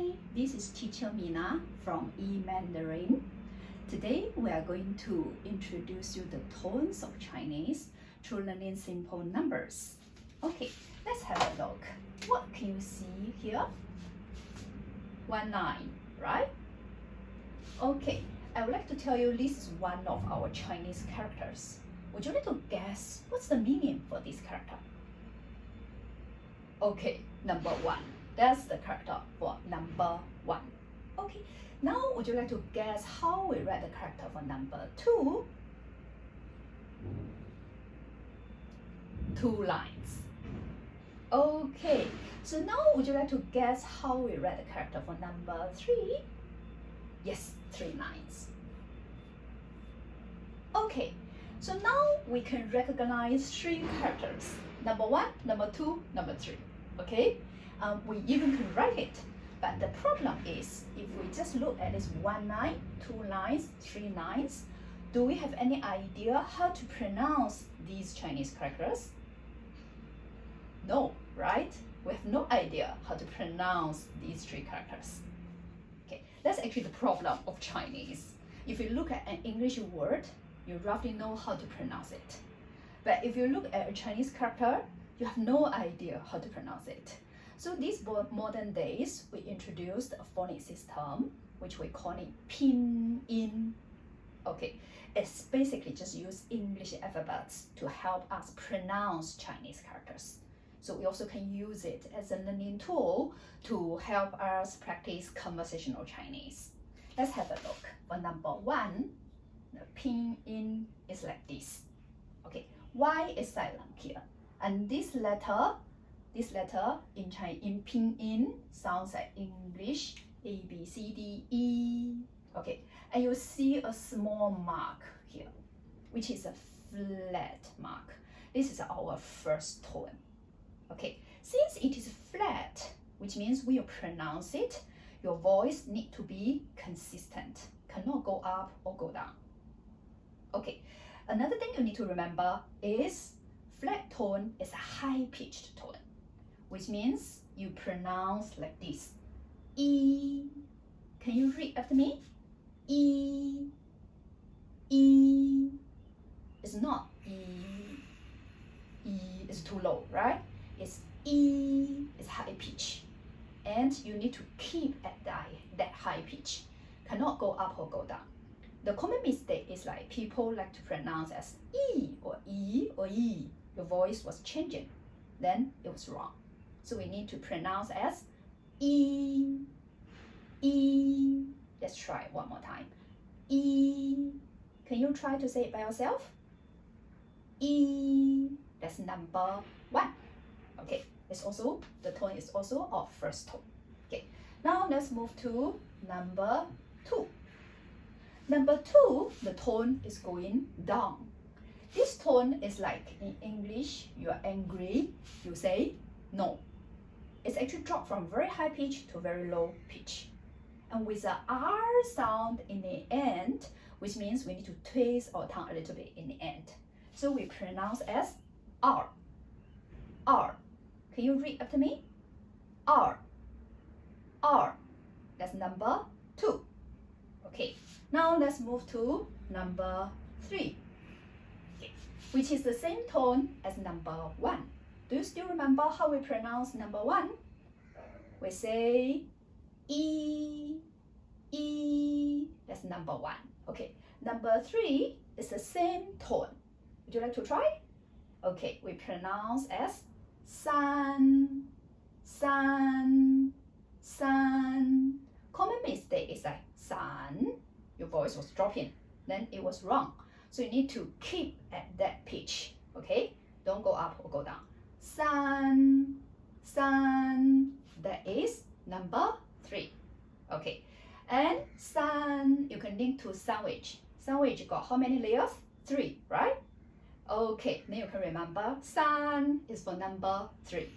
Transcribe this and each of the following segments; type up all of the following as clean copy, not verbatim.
Hi, this is teacher Mina from eMandarin. Today we are going to introduce you the tones of Chinese through learning simple numbers. Okay, let's have a look. What can you see here? 19, right? Okay, I would like to tell you this is one of our Chinese characters. Would you like to guess what's the meaning for this character? Okay, number 1. That's the character for number 1. Okay, now would you like to guess how we write the character for number 2? 2 lines. Okay, so now would you like to guess how we write the character for number 3? Yes, 3 lines. Okay, so now we can recognize 3 characters. Number 1, number 2, number 3. Okay, we even can write it. But the problem is, if we just look at this 1 line, 2 lines, 3 lines, do we have any idea how to pronounce these Chinese characters? No, right? We have no idea how to pronounce these 3 characters. Okay, that's actually the problem of Chinese. If you look at an English word, you roughly know how to pronounce it. But if you look at a Chinese character, you have no idea how to pronounce it. So these modern days, we introduced a phonics system, which we call it pinyin. Okay, it's basically just use English alphabets to help us pronounce Chinese characters. So we also can use it as a learning tool to help us practice conversational Chinese. Let's have a look. For number 1, the pinyin is like this. Okay, Y is silent here. And this letter in pinyin sounds like English, A, B, C, D, E. Okay, and you see a small mark here, which is a flat mark. This is our first tone. Okay, since it is flat, which means when you pronounce it, your voice needs to be consistent, cannot go up or go down. Okay, another thing you need to remember is flat tone is a high-pitched tone, which means you pronounce like this. E. Can you read after me? E. E. It's not E. E is too low, right? It's E. It's high pitch. And you need to keep at that high pitch. Cannot go up or go down. The common mistake is like people like to pronounce as E or E or E. Your voice was changing. Then it was wrong. So we need to pronounce as E. E. Let's try it one more time. E. Can you try to say it by yourself? E. That's number 1. Okay, the tone is also our first tone. Okay, now let's move to number 2. Number 2, the tone is going down. This tone is like in English, you are angry, you say no. It's actually dropped from very high pitch to very low pitch. And with the R sound in the end, which means we need to twist our tongue a little bit in the end. So we pronounce as R. R. Can you read after me? R. R. That's number 2. Okay, now let's move to number 3. Okay, which is the same tone as number 1. Do you still remember how we pronounce number 1? We say E, E. That's number 1. Okay, number 3 is the same tone. Would you like to try? Okay, we pronounce as san, san, san. Common mistake is like san. Your voice was dropping. Then it was wrong. So you need to keep at that pitch. Okay, don't go up or go down. San, san. That is number 3. Okay, and san you can link to sandwich. Sandwich got how many layers? 3, right? Okay, then you can remember san is for number 3.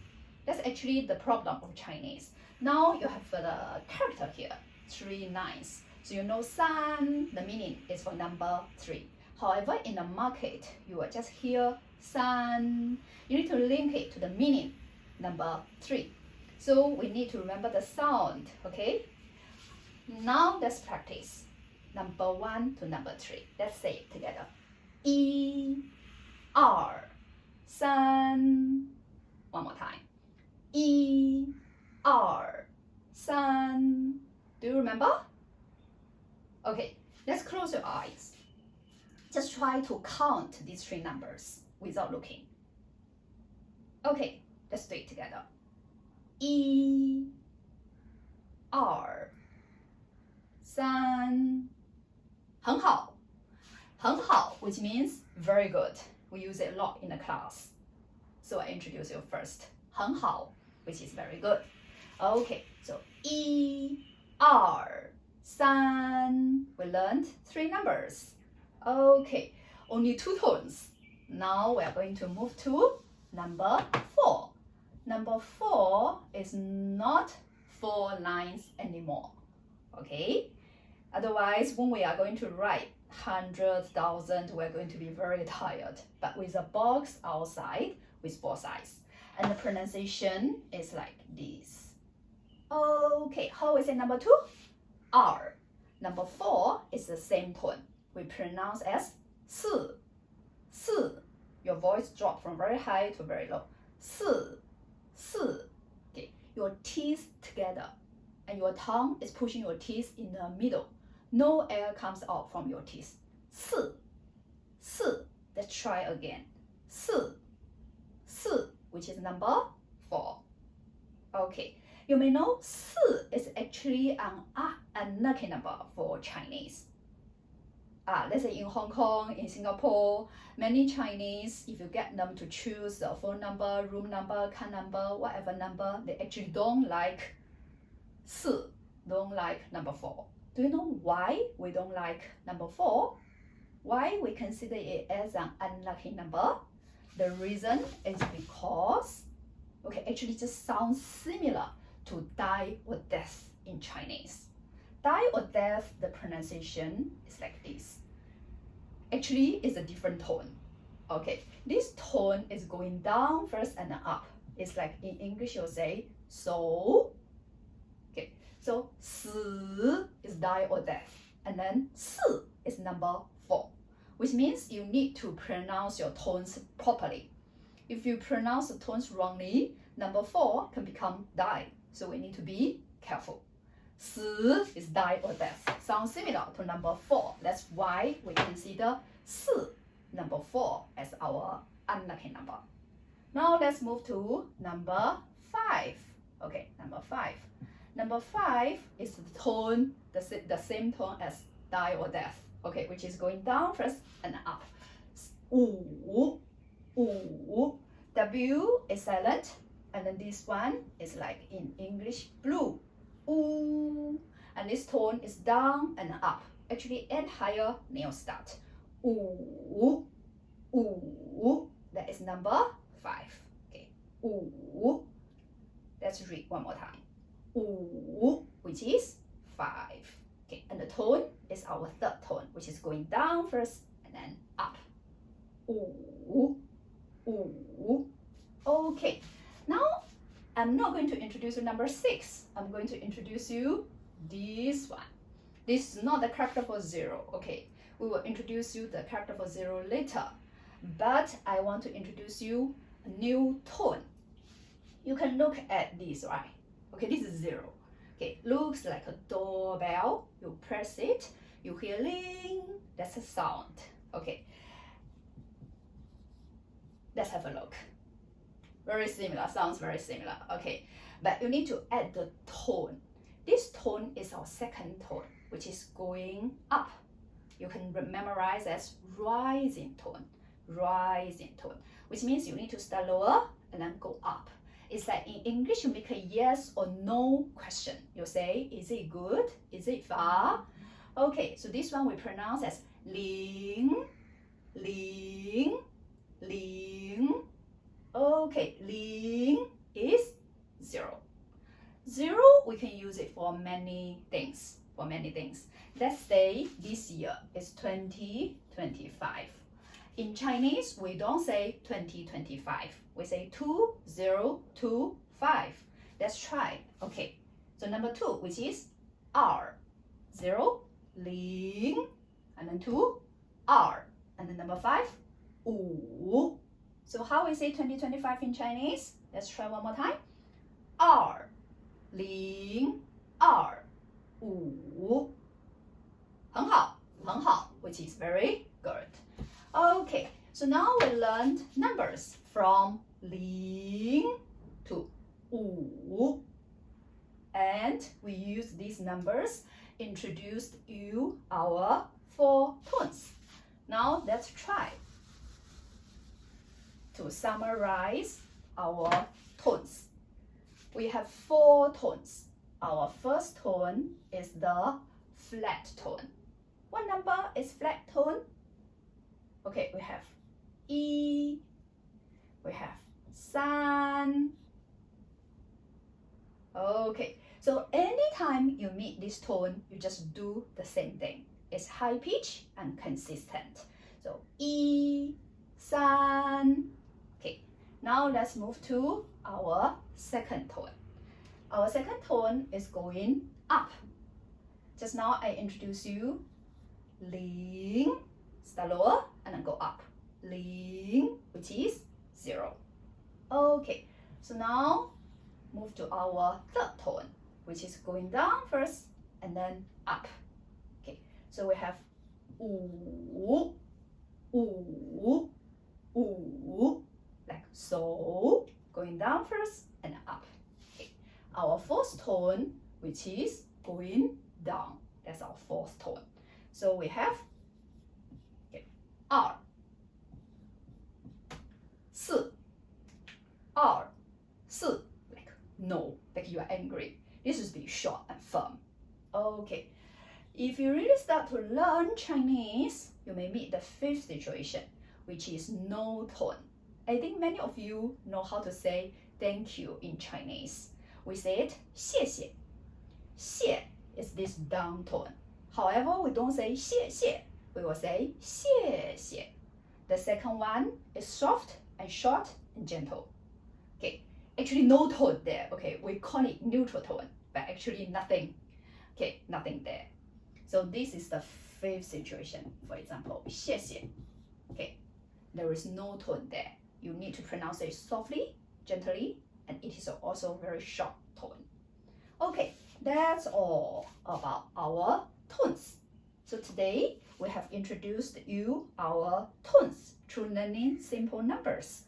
That's actually the problem of Chinese. Now you have the character here, 3 lines. So you know san, the meaning is for number 3. However, in the market, you will just hear san. You need to link it to the meaning, number 3. So we need to remember the sound, okay? Now let's practice. Number 1 to number 3. Let's say it together. 1, 2, 3. One more time. 1, 2, 3. Do you remember? Okay, let's close your eyes. Just try to count these 3 numbers without looking. Okay, let's do it together. 1, 2, 3. 很好. 很好, which means very good. We use it a lot in the class. So I introduce you first. 很好, which is very good. Okay, so 1, 2, 3. We learned 3 numbers. Okay, only 2 tones. Now we are going to move to number 4. Number 4 is not 4 lines anymore. Okay? Otherwise, when we are going to write 100,000, we're going to be very tired. But with a box outside with 4 sides. And the pronunciation is like this. Okay, how is it number 2? R. Number 4 is the same tone. We pronounce as 四. 四. Your voice drops from very high to very low. 四. 四. Okay, your teeth together. And your tongue is pushing your teeth in the middle. No air comes out from your teeth. 四. 四. Let's try again. 四. 四, which is number 4. Okay, you may know 四 is actually an unlucky number for Chinese. Let's say in Hong Kong, in Singapore, many Chinese, if you get them to choose a phone number, room number, car number, whatever number, they actually don't like 四, don't like number 4. Do you know why we don't like number 4? Why we consider it as an unlucky number? The reason is because, okay, actually just sounds similar to die or death in Chinese. Die or death, the pronunciation is like this. Actually, it's a different tone. Okay, this tone is going down first and up. It's like in English you'll say so. Okay, so 死 is die or death. And then 四 is number 4, which means you need to pronounce your tones properly. If you pronounce the tones wrongly, number 4 can become die. So we need to be careful. 死 is die or death. Sounds similar to number 4. That's why we consider 四, number 4, as our unlucky number. Now let's move to number 5. Okay, number 5. Number 5 is the tone, the same tone as die or death. Okay, which is going down first and up. 五, 五. W is silent, and then this one is like in English blue. 五. And this tone is down and up. Actually, add higher nail start. 五, 五. That is number 5. Okay, 五. Let's read one more time. 五, which is 5. Okay, and the tone is our third tone, which is going down first and then up. 五, 五. Okay, now I'm not going to introduce you number 6. I'm going to introduce you this one. This is not the character for 0. Okay, we will introduce you the character for 0 later. But I want to introduce you a new tone. You can look at this, right? Okay, this is 0. Okay, looks like a doorbell. You press it, you hear ling. That's a sound. Okay, let's have a look. Very similar, sounds very similar. Okay, but you need to add the tone. This tone is our second tone, which is going up. You can memorize as rising tone, which means you need to start lower and then go up. It's like in English, you make a yes or no question. You say, is it good? Is it far? Okay, so this one we pronounce as ling. Okay, ling is 0. 0, we can use it for many things. Let's say this year is 2025. In Chinese, we don't say 2025. We say 2025. let's try. Okay, so number 2, which is R, 0, 0, and then 2, R, and then number 5, 5. So how we say 2025 in Chinese? Let's try one more time. R, 0, R, 5. 很好, 很好, which is very good. Okay, so now we learned numbers from 0 to 5. And we use these numbers introduced you our 4 tones. Now let's try to summarize our tones. We have 4 tones. Our first tone is the flat tone. What number is flat tone? Okay, we have E, we have San. Okay, so anytime you meet this tone, you just do the same thing. It's high pitch and consistent. So E, San. Okay, now let's move to our second tone. Our second tone is going up. Just now I introduced you 0, start lower and then go up. 0, which is 0. Okay, so now move to our third tone, which is going down first and then up. Okay, so we have 5, 5, like so, going down first and up. Okay, our fourth tone, which is going down. That's our fourth tone. So we have R, 4, R, 4, like no, like you are angry. This is be short and firm. Okay, if you really start to learn Chinese, you may meet the fifth situation, which is no tone. I think many of you know how to say thank you in Chinese. We say it 谢谢. 谢 is this down tone. However, we don't say 谢谢. We will say 谢谢. The second one is soft and short and gentle. Okay, actually no tone there. Okay, we call it neutral tone, but actually nothing. Okay, nothing there. So this is the fifth situation. For example, 谢谢. Okay, there is no tone there. You need to pronounce it softly, gently, and it is also very short tone. Okay, that's all about our tones. So today we have introduced you our tones through learning simple numbers.